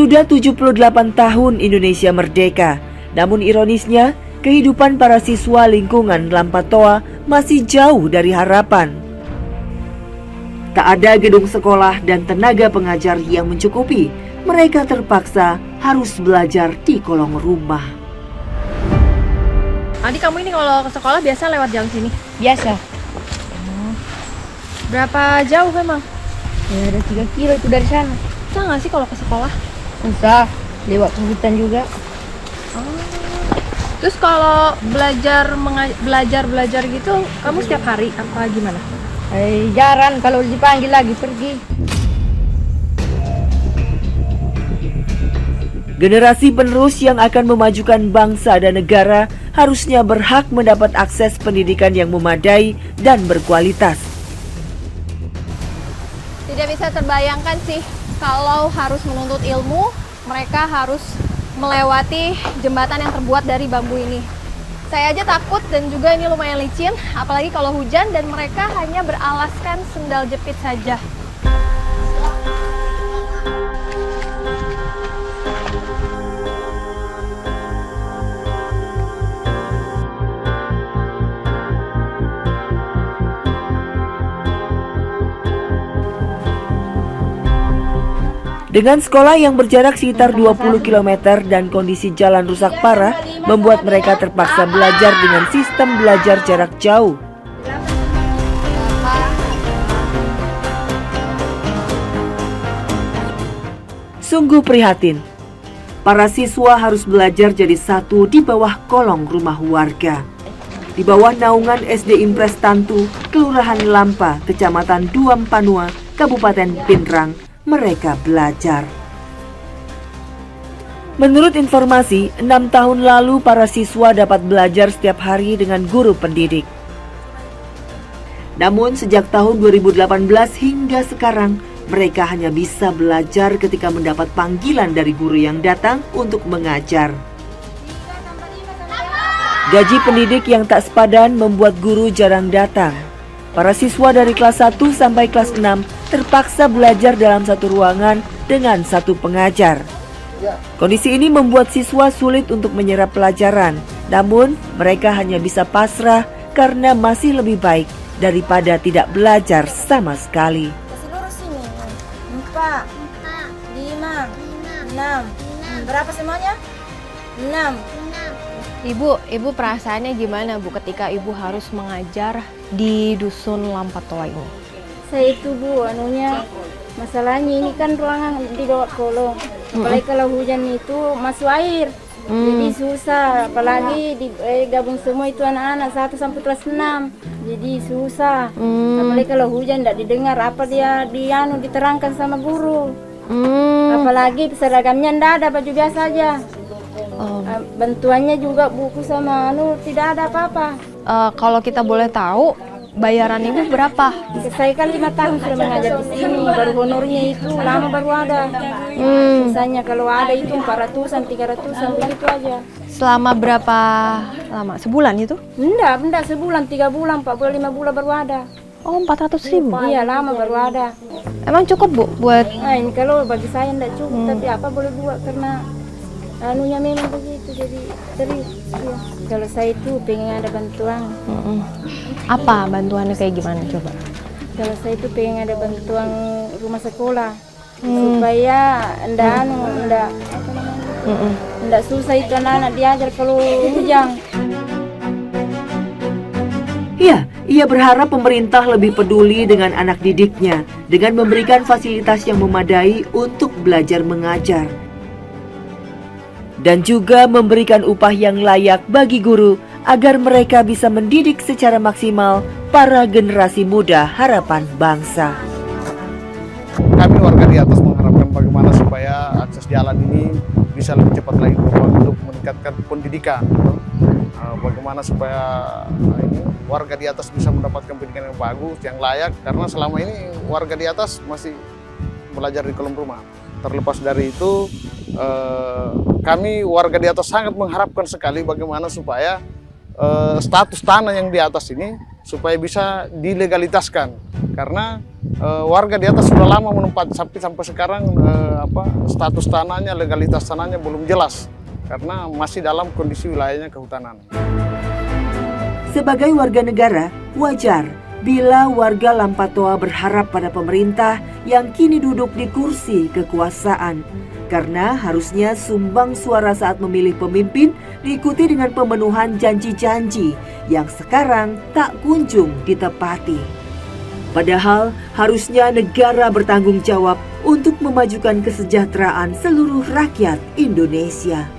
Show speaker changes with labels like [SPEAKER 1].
[SPEAKER 1] Sudah 78 tahun Indonesia merdeka, namun ironisnya kehidupan para siswa lingkungan Lampatoa masih jauh dari harapan. Tak ada gedung sekolah dan tenaga pengajar yang mencukupi. Mereka terpaksa harus belajar di kolong rumah.
[SPEAKER 2] Adi, kamu ini kalau ke sekolah biasa lewat jalan sini?
[SPEAKER 3] Biasa.
[SPEAKER 2] Berapa jauh memang?
[SPEAKER 3] Ya ada 3 kilo itu dari sana.
[SPEAKER 2] Susah nggak sih kalau ke sekolah?
[SPEAKER 3] Susah, lewat hutan juga.
[SPEAKER 2] Terus kalau belajar gitu, kamu setiap hari apa gimana?
[SPEAKER 3] Jarang, kalau dipanggil lagi pergi.
[SPEAKER 1] Generasi penerus yang akan memajukan bangsa dan negara harusnya berhak mendapat akses pendidikan yang memadai dan berkualitas.
[SPEAKER 2] Tidak bisa terbayangkan sih kalau harus menuntut ilmu, mereka harus melewati jembatan yang terbuat dari bambu ini. Saya aja takut dan juga ini lumayan licin, apalagi kalau hujan dan mereka hanya beralaskan sendal jepit saja.
[SPEAKER 1] Dengan sekolah yang berjarak sekitar 20 km dan kondisi jalan rusak parah, membuat mereka terpaksa belajar dengan sistem belajar jarak jauh. Sungguh prihatin. Para siswa harus belajar jadi satu di bawah kolong rumah warga. Di bawah naungan SD Impres Tantu, Kelurahan Lampa, Kecamatan Duam Panua, Kabupaten Pinrang, mereka belajar. Menurut informasi, 6 tahun lalu para siswa dapat belajar setiap hari dengan guru pendidik. Namun sejak tahun 2018 hingga sekarang, mereka hanya bisa belajar ketika mendapat panggilan dari guru yang datang untuk mengajar. Gaji pendidik yang tak sepadan membuat guru jarang datang. Para siswa dari kelas 1 sampai kelas 6 terpaksa belajar dalam satu ruangan dengan satu pengajar. Kondisi ini membuat siswa sulit untuk menyerap pelajaran. Namun, mereka hanya bisa pasrah karena masih lebih baik daripada tidak belajar sama sekali.
[SPEAKER 4] Seluruh sini 4, 5, 6. Berapa semuanya? 6.
[SPEAKER 2] Ibu perasaannya gimana Bu ketika Ibu harus mengajar di dusun Lampatoa ini?
[SPEAKER 4] Saya itu Bu, masalahnya ini kan ruangan di bawah kolong. Apalagi kalau hujan itu masuk air. Jadi susah, apalagi gabung semua itu anak-anak 1 sampai kelas 6. Jadi susah. Apalagi kalau hujan tidak didengar apa dia diterangkan sama guru. Apalagi seragamnya tidak ada, baju biasa aja. Bantuannya juga buku sama tidak ada apa-apa.
[SPEAKER 2] Kalau kita boleh tahu, bayaran Ibu berapa?
[SPEAKER 4] Saya kan 5 tahun sudah mengajar di sini, baru honornya itu lama baru ada. Misalnya kalau ada itu 400-an, 300-an begitu aja.
[SPEAKER 2] Selama berapa lama? Sebulan itu?
[SPEAKER 4] Enggak sebulan, 3 bulan, 4 bulan, 5 bulan baru ada.
[SPEAKER 2] Oh, 400.000?
[SPEAKER 4] Iya, lama baru ada.
[SPEAKER 2] Emang cukup Bu buat?
[SPEAKER 4] Nah, ini kalau bagi saya enggak cukup, tapi apa boleh buat karena memang begitu, jadi terus ya. Kalau saya itu pengen ada bantuan.
[SPEAKER 2] Apa bantuannya kayak gimana coba?
[SPEAKER 4] Kalau saya itu pengen ada bantuan rumah sekolah supaya enggak susah itu anak-anak diajar kalau hujan.
[SPEAKER 1] Ya, ia berharap pemerintah lebih peduli dengan anak didiknya dengan memberikan fasilitas yang memadai untuk belajar mengajar. Dan juga memberikan upah yang layak bagi guru agar mereka bisa mendidik secara maksimal para generasi muda harapan bangsa.
[SPEAKER 5] Kami warga di atas mengharapkan bagaimana supaya akses jalan ini bisa lebih cepat lagi untuk meningkatkan pendidikan. Bagaimana supaya warga di atas bisa mendapatkan pendidikan yang bagus, yang layak, karena selama ini warga di atas masih belajar di kolong rumah. Terlepas dari itu, kami warga di atas sangat mengharapkan sekali bagaimana supaya status tanah yang di atas ini supaya bisa dilegalitaskan karena warga di atas sudah lama menempati sampai sekarang status tanahnya, legalitas tanahnya belum jelas karena masih dalam kondisi wilayahnya kehutanan.
[SPEAKER 1] Sebagai warga negara, wajar bila warga Lampatoa berharap pada pemerintah yang kini duduk di kursi kekuasaan. Karena harusnya sumbang suara saat memilih pemimpin diikuti dengan pemenuhan janji-janji yang sekarang tak kunjung ditepati. Padahal harusnya negara bertanggung jawab untuk memajukan kesejahteraan seluruh rakyat Indonesia.